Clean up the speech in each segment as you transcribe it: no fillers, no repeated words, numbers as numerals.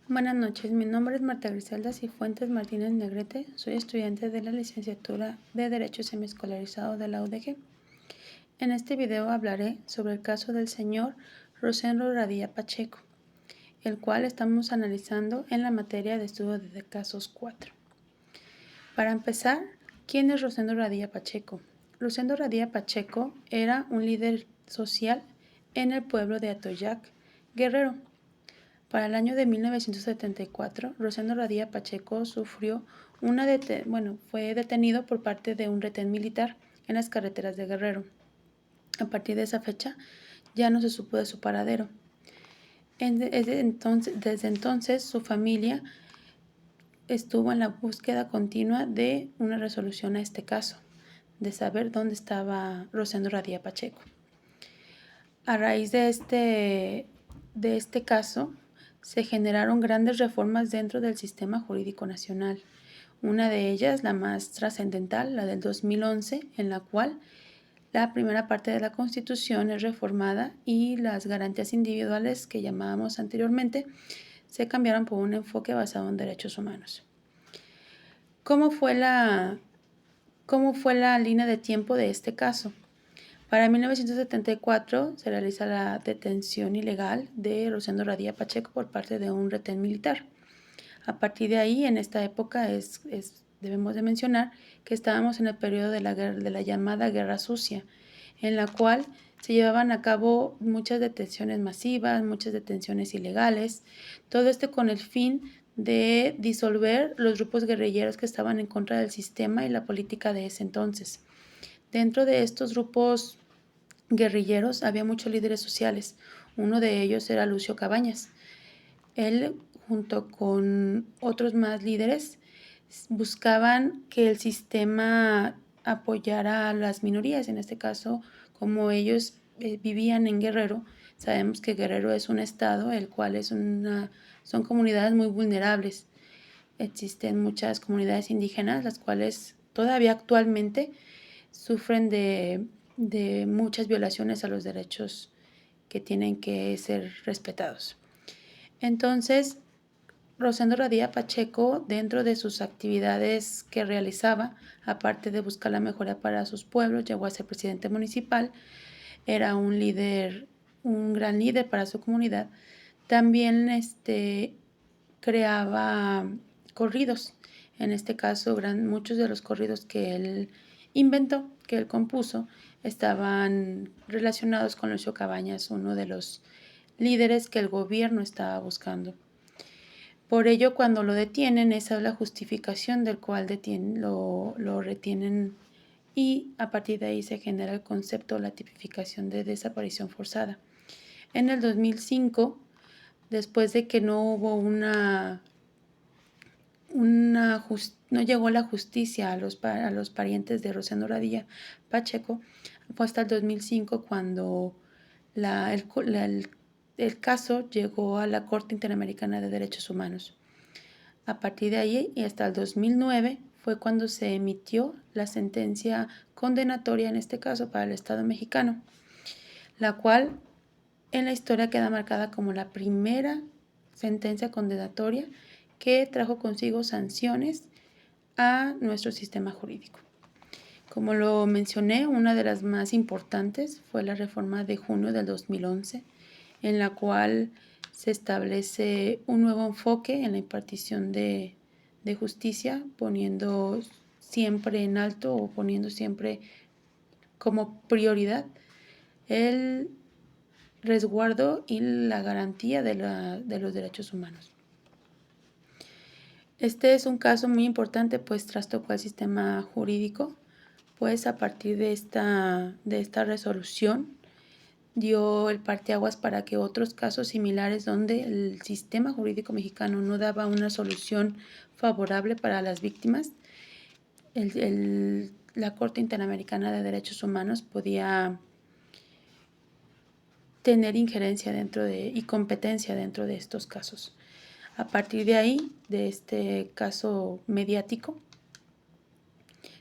Buenas noches, mi nombre es Marta Griselda Cifuentes Martínez Negrete, soy estudiante de la licenciatura de Derecho Semiescolarizado de la UDG. En este video hablaré sobre el caso del señor Rosendo Radilla Pacheco, el cual estamos analizando en la materia de estudio de casos 4. Para empezar, ¿quién es Rosendo Radilla Pacheco? Rosendo Radilla Pacheco era un líder social en el pueblo de Atoyac, Guerrero. Para el año de 1974, Rosendo Radilla Pacheco fue detenido por parte de un retén militar en las carreteras de Guerrero. A partir de esa fecha, ya no se supo de su paradero. Desde entonces, su familia estuvo en la búsqueda continua de una resolución a este caso, de saber dónde estaba Rosendo Radilla Pacheco. A raíz de este caso, se generaron grandes reformas dentro del sistema jurídico nacional. Una de ellas, la más trascendental, la del 2011, en la cual la primera parte de la Constitución es reformada y las garantías individuales que llamábamos anteriormente se cambiaron por un enfoque basado en derechos humanos. ¿Cómo fue la línea de tiempo de este caso? Para 1974 se realiza la detención ilegal de Rosendo Radilla Pacheco por parte de un retén militar. A partir de ahí, en esta época, debemos de mencionar que estábamos en el periodo de la llamada Guerra Sucia, en la cual se llevaban a cabo muchas detenciones masivas, muchas detenciones ilegales, todo esto con el fin de disolver los grupos guerrilleros que estaban en contra del sistema y la política de ese entonces. Dentro de estos grupos guerrilleros había muchos líderes sociales. Uno de ellos era Lucio Cabañas. Él, junto con otros más líderes, buscaban que el sistema apoyara a las minorías. En este caso, como ellos vivían en Guerrero, sabemos que Guerrero es un estado, el cual son comunidades muy vulnerables. Existen muchas comunidades indígenas, las cuales todavía actualmente sufren de muchas violaciones a los derechos que tienen que ser respetados. Entonces, Rosendo Radilla Pacheco, dentro de sus actividades que realizaba, aparte de buscar la mejora para sus pueblos, llegó a ser presidente municipal, era un líder, un gran líder para su comunidad. También creaba corridos. En este caso, muchos de los corridos que él inventó, que él compuso, estaban relacionados con Lucio Cabañas, uno de los líderes que el gobierno estaba buscando. Por ello, cuando lo detienen, esa es la justificación del cual lo retienen, y a partir de ahí se genera el concepto, la tipificación de desaparición forzada. En el 2005, después de que no hubo no llegó la justicia a los parientes de Rosendo Radilla Pacheco, fue hasta el 2005 cuando el caso llegó a la Corte Interamericana de Derechos Humanos. A partir de ahí y hasta el 2009 fue cuando se emitió la sentencia condenatoria, en este caso para el Estado mexicano, la cual en la historia queda marcada como la primera sentencia condenatoria que trajo consigo sanciones a nuestro sistema jurídico. Como lo mencioné, una de las más importantes fue la reforma de junio del 2011, en la cual se establece un nuevo enfoque en la impartición de justicia, poniendo siempre en alto o poniendo siempre como prioridad el resguardo y la garantía de los derechos humanos. Este es un caso muy importante, pues trastocó el sistema jurídico, pues a partir de esta resolución dio el parteaguas para que otros casos similares donde el sistema jurídico mexicano no daba una solución favorable para las víctimas, la Corte Interamericana de Derechos Humanos podía tener injerencia y competencia dentro de estos casos. A partir de ahí, de este caso mediático,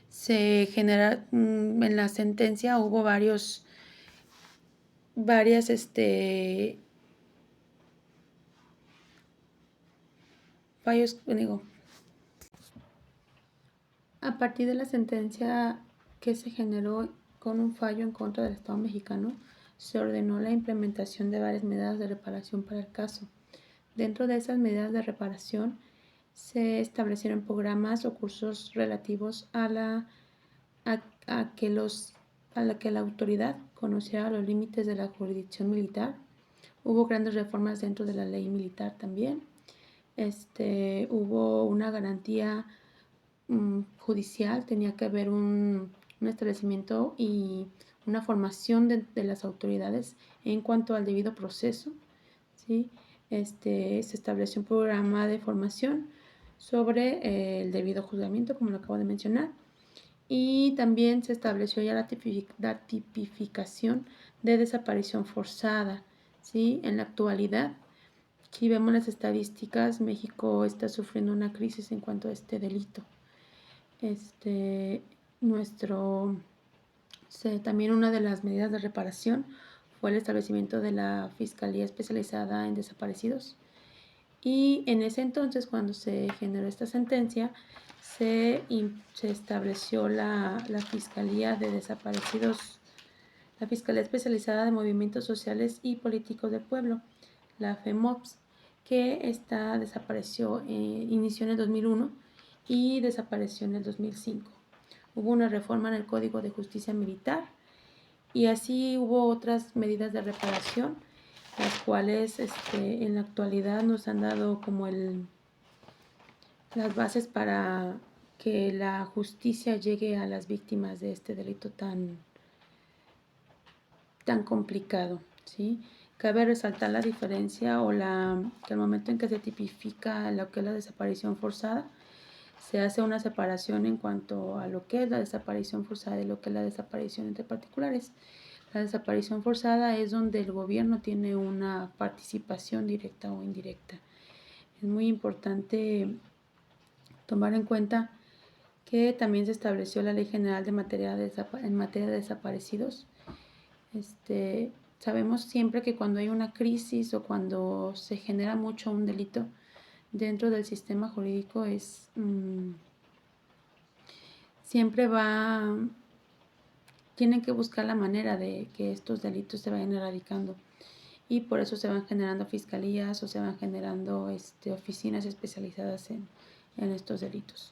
se genera en la sentencia hubo varias fallos, a partir de la sentencia que se generó con un fallo en contra del Estado mexicano, se ordenó la implementación de varias medidas de reparación para el caso. Dentro de esas medidas de reparación se establecieron programas o cursos relativos a que la autoridad conociera los límites de la jurisdicción militar. Hubo grandes reformas dentro de la ley militar también. Hubo una garantía judicial, tenía que haber un establecimiento y una formación de las autoridades en cuanto al debido proceso, ¿sí? Se estableció un programa de formación sobre el debido juzgamiento, como lo acabo de mencionar, y también se estableció ya la tipificación de desaparición forzada, ¿sí? En la actualidad, si vemos las estadísticas, México está sufriendo una crisis en cuanto a este delito. También una de las medidas de reparación fue el establecimiento de la Fiscalía Especializada en Desaparecidos. Y en ese entonces, cuando se generó esta sentencia, se estableció la Fiscalía de Desaparecidos, la Fiscalía Especializada de Movimientos Sociales y Políticos del Pueblo, la FEMOPS, que desapareció, inició en el 2001 y desapareció en el 2005. Hubo una reforma en el Código de Justicia Militar y así hubo otras medidas de reparación, las cuales en la actualidad nos han dado como las bases para que la justicia llegue a las víctimas de este delito tan complicado, ¿sí? Cabe resaltar la diferencia que al momento en que se tipifica lo que es la desaparición forzada, se hace una separación en cuanto a lo que es la desaparición forzada y lo que es la desaparición entre particulares. La desaparición forzada es donde el gobierno tiene una participación directa o indirecta. Es muy importante tomar en cuenta que también se estableció la Ley General en materia de desaparecidos. Sabemos siempre que cuando hay una crisis o cuando se genera mucho un delito dentro del sistema jurídico siempre tienen que buscar la manera de que estos delitos se vayan erradicando y por eso se van generando fiscalías o se van generando oficinas especializadas en estos delitos.